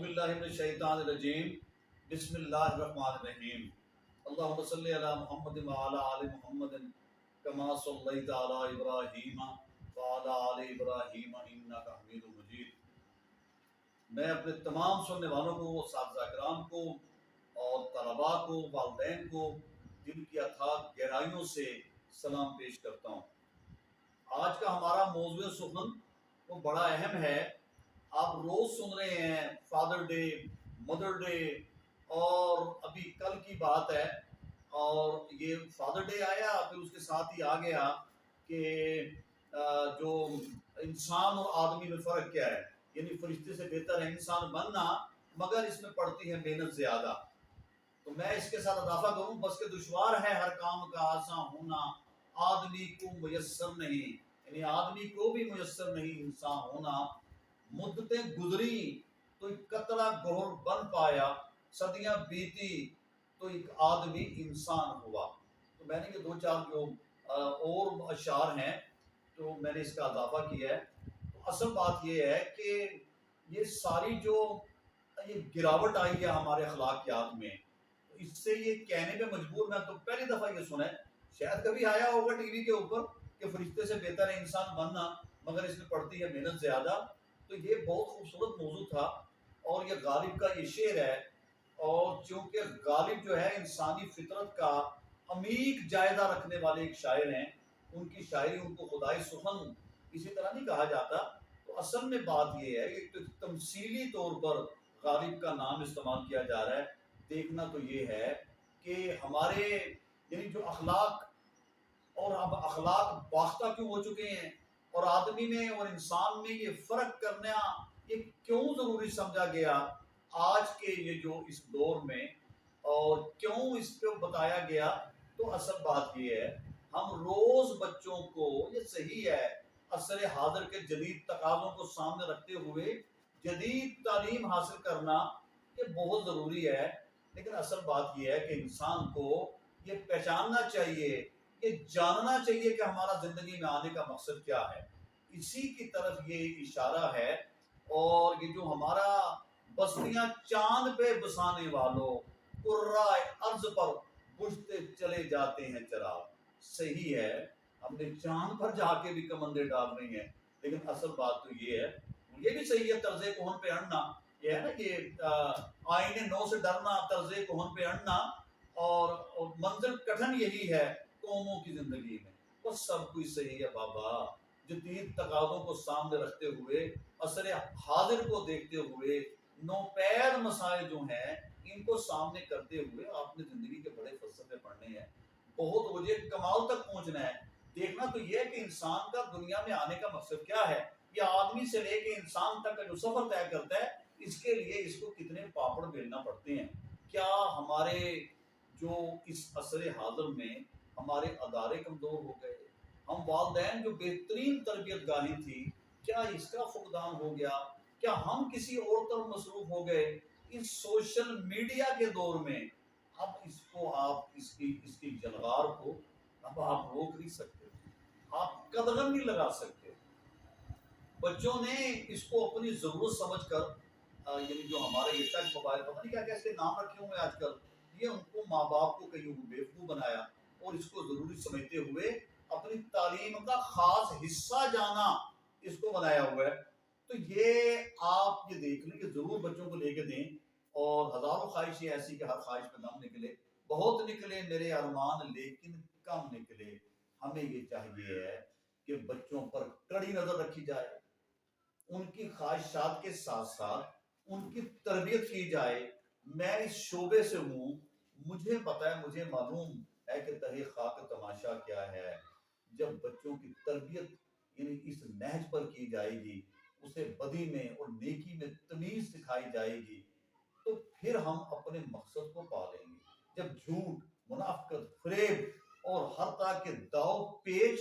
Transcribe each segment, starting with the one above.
اعوذ باللہ من الشیطان الرجیم بسم اللہ الرحمن الرحیم اللہم صلی علی محمد وعلی آل محمد کما صلیت علی ابراہیم وعلی آل ابراہیم انک حمید مجید۔ میں اپنے تمام سننے والوں کو، اساتذہ کرام کو اور طلباء کو، والدین کو دل کی اتھاہ گہرائیوں سے سلام پیش کرتا ہوں۔ آج کا ہمارا موضوع سخن وہ بڑا اہم ہے۔ آپ روز سن رہے ہیں فادر ڈے، مدر ڈے، اور ابھی کل کی بات ہے اور یہ فادر ڈے آیا، پھر اس کے ساتھ ہی آ گیا کہ جو انسان اور آدمی میں فرق کیا ہے، یعنی فرشتے سے بہتر ہے انسان بننا، مگر اس میں پڑتی ہے محنت زیادہ۔ تو میں اس کے ساتھ اضافہ کروں بس کہ دشوار ہے ہر کام کا آسان ہونا، آدمی کو میسر نہیں، یعنی آدمی کو بھی میسر نہیں انسان ہونا۔ مدتیں گزری تو ایک قطرہ گہر بن پایا، صدیاں بیتی تو ایک آدمی انسان ہوا۔ تو میں نے یہ دو چار جو اور اشعار ہیں تو میں نے اس کا اضافہ کیا ہے۔ تو اصل بات یہ ہے کہ یہ ساری جو یہ گراوٹ آئی ہے ہمارے اخلاقیات میں، اس سے یہ کہنے پہ مجبور، میں تو پہلی دفعہ یہ سنا ہے، شاید کبھی آیا ہوگا ٹی وی کے اوپر کہ فرشتے سے بہتر ہے انسان بننا، مگر اس میں پڑتی ہے محنت زیادہ۔ تو یہ بہت خوبصورت موضوع تھا اور یہ غالب کا یہ شعر ہے، اور چونکہ غالب جو ہے انسانی فطرت کا عمیق جائزہ رکھنے والے ایک شاعر ہیں، ان کی شاعری، ان کو خدائی سخن اسی طرح نہیں کہا جاتا۔ تو اصل میں بات یہ ہے کہ تمثیلی طور پر غالب کا نام استعمال کیا جا رہا ہے۔ دیکھنا تو یہ ہے کہ ہمارے یعنی جو اخلاق، اور اب اخلاق باختہ کیوں ہو چکے ہیں، اور آدمی میں اور انسان میں یہ فرق کرنا یہ کیوں ضروری سمجھا گیا آج کے یہ جو اس دور میں، اور کیوں اس کو بتایا گیا۔ تو اصل بات یہ ہے، ہم روز بچوں کو، یہ صحیح ہے عصر حاضر کے جدید تقاضوں کو سامنے رکھتے ہوئے جدید تعلیم حاصل کرنا یہ بہت ضروری ہے، لیکن اصل بات یہ ہے کہ انسان کو یہ پہچاننا چاہیے، یہ جاننا چاہیے کہ ہمارا زندگی میں آنے کا مقصد کیا ہے۔ اسی کی طرف یہ اشارہ ہے۔ اور یہ جو ہمارا بستیاں چاند پہ بسانے والوں، قرائے ارض پر بجھتے چلے جاتے ہیں چراغ، صحیح ہے ہم نے چاند پر جا کے بھی کمندیں ڈال رہی ہیں، لیکن اصل بات تو یہ ہے، یہ بھی صحیح ہے طرز کہن پہ اڑنا، یہ ہے نا کہ آئینے نو سے ڈرنا، طرز کہن پہ اڑنا، اور منزل کٹھن یہی ہے قوموں کی زندگی میں۔ بس سب کچھ صحیح ہے بابا، جدید تقاضوں کو سامنے رکھتے ہوئے، عصر حاضر کو دیکھتے ہوئے، نوپید مسائل جو ہیں ان کو سامنے کرتے ہوئے آپ نے زندگی کے بڑے فلسفے پڑھنے ہیں، بہت وجہ کمال تک پہنچنا ہے۔ دیکھنا تو یہ ہے کہ انسان کا دنیا میں آنے کا مقصد کیا ہے، یہ آدمی سے لے کے انسان تک کا جو سفر طے کرتا ہے، اس کے لیے اس کو کتنے پاپڑ بیلنا پڑتے ہیں۔ کیا ہمارے جو اس عصر حاضر میں ہمارے ادارے کمزور ہو گئے، ہم والدین جو بہترین تربیت گاہی تھی، کیا اس کا فقدان ہو گیا، کیا ہم کسی اور طرف مصروف ہو گئے؟ اس سوشل میڈیا کے دور میں اب اس کو آپ اس کی جلغار کو اب آپ روک نہیں سکتے، آپ قدغن نہیں لگا سکتے۔ بچوں نے اس کو اپنی ضرورت سمجھ کر یعنی جو ہمارے یہ ٹچ موبائل، پتہ نہیں کیا کیا اس کے نام رکھے ہوئے آج کل، یہ ان کو ماں باپ کو کہیں بیوقوف بنایا اور اس کو ضروری سمجھتے ہوئے اپنی تعلیم کا خاص حصہ جانا اس کو بنایا ہوا ہے۔ تو یہ آپ یہ دیکھ لیں کہ ضرور بچوں کو لے کے دیں، اور ہزاروں خواہشیں ایسی کہ ہر خواہش پہ دم نکلے، بہت نکلے میرے ارمان لیکن کم نکلے۔ ہمیں یہ چاہیے ہے کہ بچوں پر کڑی نظر رکھی جائے، ان کی خواہشات کے ساتھ ساتھ ان کی تربیت کی جائے۔ میں اس شعبے سے ہوں، مجھے پتہ ہے، مجھے معلوم ہے کہ تہ خاک تماشا کیا ہے۔ جب بچوں کی تربیت یعنی اس نہج پر کی جائے گی، اسے بدی میں اور نیکی میں تمیز سکھائی جائے گی، تو پھر ہم اپنے مقصد کو پا لیں گے۔ جب جھوٹ، منافقت، فریب اور ہر طرح کے داؤ پیچ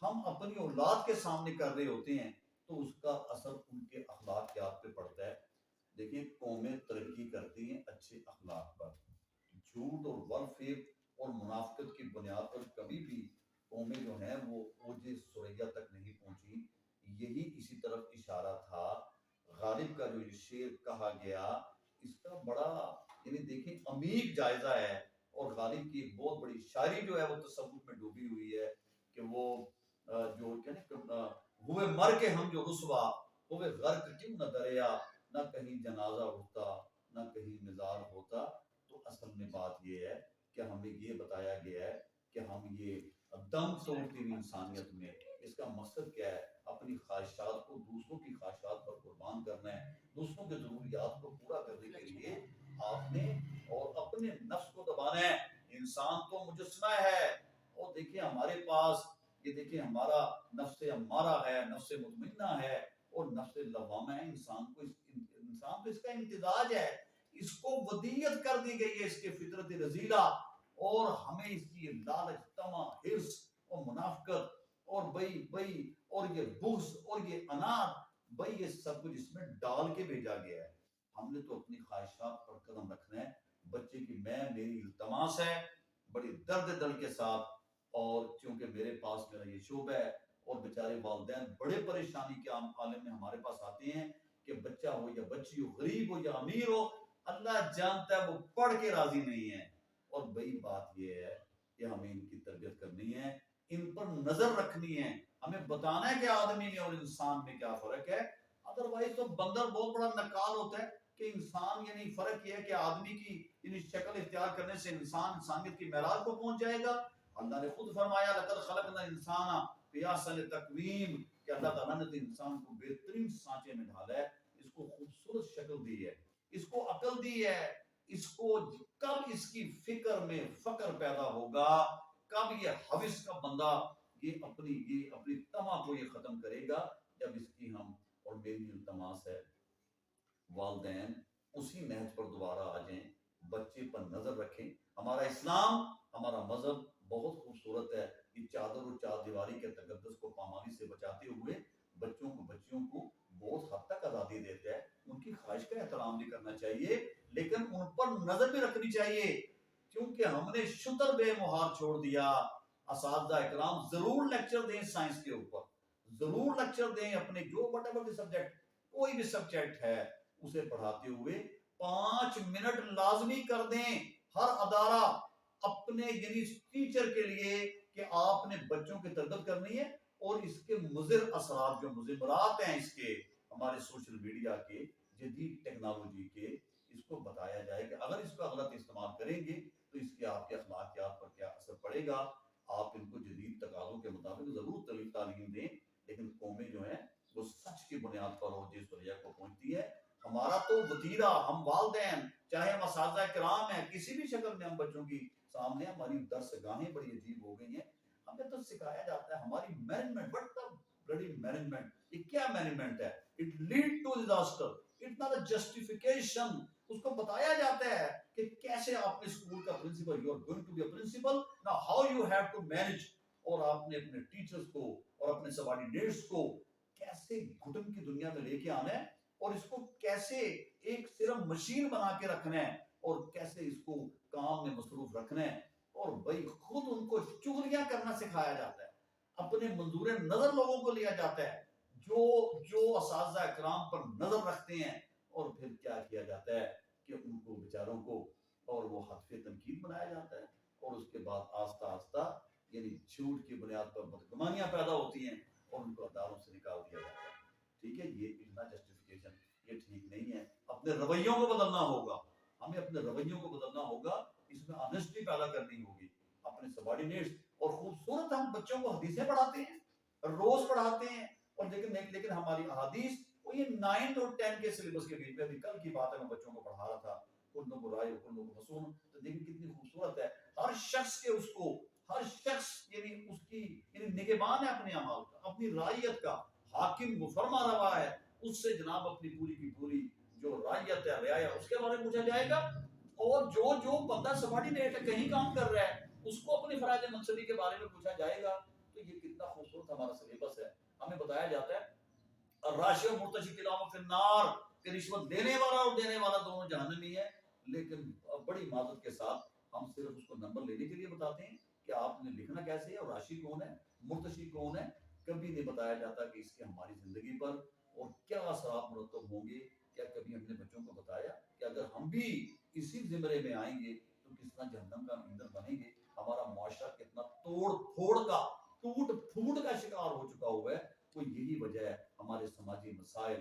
ہم اپنی اولاد کے سامنے کر رہے ہوتے ہیں تو اس کا اثر ان کے اخلاقیات پہ پڑتا ہے۔ دیکھیں قومیں ترقی کرتی ہیں اچھے اخلاق پر، جھوٹ اور ورفیب اور منافقت کی بنیاد پر کبھی بھی قومیں جو ہیں وہ اوج ثریا تک نہیں پہنچی۔ یہی اسی طرف اشارہ تھا غالب کا جو یہ شعر کہا گیا اس کا بڑا یعنی دیکھیں عمیق جائزہ ہے، اور غالب کی ایک بہت بڑی شاعری جو ہے وہ تصوف میں ڈوبی ہوئی ہے کہ وہ جو ہوئے مر کے ہم جو رسوا ہوئے غرق کیوں نہ دریا، نہ کہیں جنازہ ہوتا نہ کہیں مزار ہوتا۔ تو اصل میں بات یہ ہے کہ ہمیں یہ بتایا گیا ہے کہ ہم یہ دم توڑتی ہوئی انسانیت میں اس کا مقصد کیا ہے، اپنی خواہشات کو دوسروں کی خواہشات پر قربان کرنا ہے، دوسروں کے ضروریات کو پورا کرنے کے لیے آپ نے اور اپنے نفس کو دبانا ہے۔ انسان تو مجسمہ ہے، اور دیکھیں ہمارے پاس یہ دیکھیں ہمارا نفس امارہ ہے، نفس مطمئنہ ہے اور نفس لوامہ ہے۔ انسان تو اس کا امتزاج ہے، اس کو ودیت کر دی گئی ہے، اس کے فطرت رذیلہ، اور ہمیں اس کی لالچ، طمع، حرص اور منافقت اور بئی اور یہ بغض اور یہ اناد، بھئی یہ سب کچھ اس میں ڈال کے بھیجا گیا ہے۔ ہم نے تو اپنی خواہشات پر قدم رکھنا ہے۔ بچے کی میری التماس ہے بڑی درد دل کے ساتھ، اور چونکہ میرے پاس میرا یہ شعبہ ہے، اور بیچارے والدین بڑے پریشانی کے عالم میں ہمارے پاس آتے ہیں کہ بچہ ہو یا بچی ہو، غریب ہو یا امیر ہو، اللہ جانتا ہے وہ پڑھ کے راضی نہیں ہے۔ اور بڑی بات یہ ہے کہ ہمیں ان کی تربیت کرنی ہے، ان پر نظر رکھنی ہے، ہمیں بتانا ہے کہ آدمی میں اور انسان میں کیا فرق ہے۔ ادروائز تو بندر بہت بڑا نکال ہوتا ہے کہ انسان یعنی فرق یہ ہے کہ آدمی کی یعنی شکل اختیار کرنے سے انسان انسانیت کی معراج کو پہنچ جائے گا۔ اللہ نے خود فرمایا لقد خلقنا الانسان فی احسن تقویم، کہ اللہ تعالیٰ نے انسان کو بہترین سانچے میں ڈالا ہے، اس کو خوبصورت شکل دی ہے، اس کو عقل دی ہے، اس کو کب اس کی فکر میں فقر پیدا ہوگا، کب یہ حوث کا بندہ یہ اپنی طمع کو یہ ختم کرے گا، جب اس کی ہم اور میری التماس ہے والدین اسی نہج پر دوبارہ آ جائیں، بچے پر نظر رکھیں۔ ہمارا اسلام، ہمارا مذہب بہت خوبصورت ہے، یہ چادر اور چار دیواری کے تقدس کو پامالی سے بچاتے ہوئے بچیوں کو بہت حد تک آزادی دیتا ہے۔ ان کی خواہش کا احترام بھی کرنا چاہیے، لیکن ان پر نظر بھی رکھنی چاہیے، کیونکہ ہم نے شتر بے مہار چھوڑ دیا۔ اساتذہ اکرام ضرور لیکچر دیں سائنس کے اوپر، ضرور لیکچر دیں اپنے جو وٹ ایور سبجیکٹ، کوئی بھی سبجیکٹ ہے اسے پڑھاتے ہوئے 5 منٹ لازمی کر دیں ہر ادارہ اپنے یعنی ٹیچر کے لیے کہ آپ نے بچوں کی تربیت کرنی ہے، اور اس کے مضر اثرات جو مضرات ہیں اس کے ہمارے سوشل میڈیا کے جدید ٹیکنالوجی کے، اس کو بتایا جائے کہ اگر اس کا غلط استعمال کریں گے تو اس کے آپ کے اخلاقیات پر کیا اثر پڑے گا۔ آپ ان کو جدید تقاضوں کے مطابق ضرور تعلیم دیں، لیکن قومیں جو ہیں وہ سچ کی بنیاد پر ہو جس درجہ کو پہنچتی ہے۔ ہمارا تو وتیرہ، ہم والدین چاہے ہم اساتذہ کرام ہیں، کسی بھی شکل میں ہم بچوں کی سامنے ہماری درس گاہیں بڑی عجیب ہو گئی ہیں۔ ہمیں تو سکھایا جاتا ہے ہماری مینجمنٹ، بٹ بڑی مینجمنٹ، یہ کیا مینجمنٹ ہے؟ It lead to disaster, it not a justification. اس کو بتایا جاتا ہے کہ کیسے آپ نے اسکول کا principal, you are going to be a principal, now how you have to manage, اور آپ نے اپنے ٹیچرز کو اور اپنے سبارڈینیٹس کو کیسے گھٹن کی دنیا میں لے کے آنا ہے، اور اس کو کیسے ایک صرف مشین بنا کے رکھنا ہے، اور کیسے اس کو کام میں مصروف رکھنا ہے۔ اور بھائی خود ان کو چغلیاں کرنا سکھایا جاتا ہے، اپنے منظور نظر لوگوں کو لیا جاتا ہے جو اساتذہ اکرام پر نظر رکھتے ہیں، اور پھر کیا کیا جاتا ہے کہ ان کو بیچاروں کو اور وہ حتف تنقید بنایا جاتا ہے، اور اس کے بعد آہستہ آہستہ یعنی جھوٹ کی بنیاد پر بدگمانیاں پیدا ہوتی ہیں اور ان کو اداروں سے نکال دیا جاتا ہے۔ ٹھیک ہے، یہ اتنا جسٹیفیکیشن یہ ٹھیک نہیں ہے۔ اپنے رویوں کو بدلنا ہوگا، ہمیں اپنے رویوں کو بدلنا ہوگا، اس میں آنیسٹی پیدا کرنی ہوگی اپنے سبارڈینیٹس۔ اور خوبصورت ہم بچوں کو حدیثیں پڑھاتے ہیں، روز پڑھاتے ہیں، اور لیکن ہماری احادیث وہ یہ 9 اور 10 کے سلیبس کے بیچ میں، ابھی کل کی بات ہے میں بچوں کو پڑھا رہا تھا، کلکم رائع وکلکم مسئول، تو دیکھیں کتنی خوبصورت ہے، ہر شخص کے اس کو، ہر شخص یعنی اس کی یعنی نگہبان ہے اپنے اعمال کا، اپنی رعیت کا، حاکم وہ فرما روا ہے، اس سے جناب اپنی پوری کی پوری جو رعیت ہے رعایا اس کے بارے میں پوچھا جائے گا، اور جو بندہ سبارڈینیٹ ہے کہیں کام کر رہا ہے اس کو اپنی فرائض منصبی کے بارے میں پوچھا جائے گا۔ تو یہ کتنا خوبصورت ہمارا سلیبس ہے۔ ہمیں بتایا جاتا ہے الراشی و مرتشی کلاہما فی النار، کہ رشوت دینے والا اور دینے والا دونوں جہنمی ہے، لیکن بڑی معذرت کے ساتھ ہم صرف اس کو نمبر لینے کے لیے بتاتے ہیں کہ آپ نے لکھنا کیسے ہے، اور راشی کون ہے، مرتشی کون ہے، کبھی نہیں بتایا جاتا کہ اس کے ہماری زندگی پر اور کیا اثرات مرتب ہوں گے. کیا کبھی ہم نے بچوں کو بتایا کہ اگر ہم بھی اسی زمرے میں آئیں گے تو کس طرح جہنم کا ایندھن بنیں گے. ہمارا معاشرہ کتنا توڑ پھوڑ کا ٹوٹ پھوٹ کا شکار ہو چکا ہوا ہے. کوئی یہی وجہ ہے ہمارے سماجی مسائل